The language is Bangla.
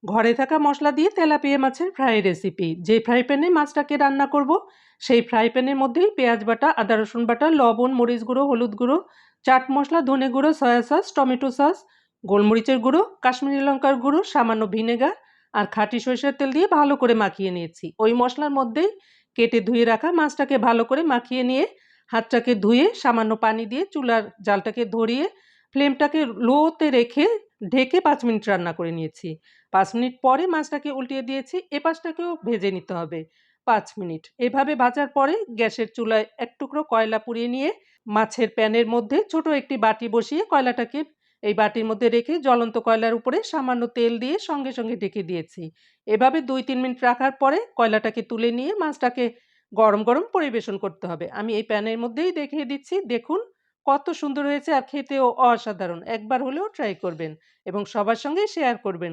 ঘরে থাকা মশলা দিয়ে তেলাপিয়া মাছের ফ্রাই রেসিপি। যে ফ্রাই প্যানে মাছটাকে রান্না করব সেই ফ্রাই প্যানের মধ্যেই পেঁয়াজ বাটা, আদা রসুন বাটা, লবণ, মরিচ গুঁড়ো, হলুদ গুঁড়ো, চাট মশলা, ধনে গুঁড়ো, সয়া সস, টমেটো সস, গোলমরিচের গুঁড়ো, কাশ্মীরি লঙ্কার গুঁড়ো, সামান্য ভিনেগার আর খাঁটি সরিষার তেল দিয়ে ভালো করে মাখিয়ে নিয়েছি। ওই মশলার মধ্যেই কেটে ধুয়ে রাখা মাছটাকে ভালো করে মাখিয়ে নিয়ে হাতটাকে ধুয়ে সামান্য পানি দিয়ে চুলার জালটাকে ধরিয়ে ফ্লেমটাকে লোতে রেখে ঢেকে 5 মিনিট রান্না করে নিয়েছি। 5 মিনিট পরে মাছটাকে উল্টিয়ে দিয়েছি। এপাশটাকেও ভেজে নিতে হবে 5 মিনিট। এভাবে ভাজার পরে গ্যাসের চুলায় 1 টুকরো কয়লা পুড়িয়ে নিয়ে মাছের প্যানের মধ্যে ছোট একটি বাটি বসিয়ে কয়লাটাকে এই বাটির মধ্যে রেখে জ্বলন্ত কয়লার উপরে সামান্য তেল দিয়ে সঙ্গে সঙ্গে ঢেকে দিয়েছি। এভাবে 2-3 মিনিট রাখার পরে কয়লাটাকে তুলে নিয়ে মাছটাকে গরম গরম পরিবেশন করতে হবে। আমি এই প্যানের মধ্যেই দেখিয়ে দিচ্ছি। দেখুন কত সুন্দর হয়েছে আর খেতেও অসাধারণ। একবার হলেও ট্রাই করবেন এবং সবার সঙ্গে শেয়ার করবেন।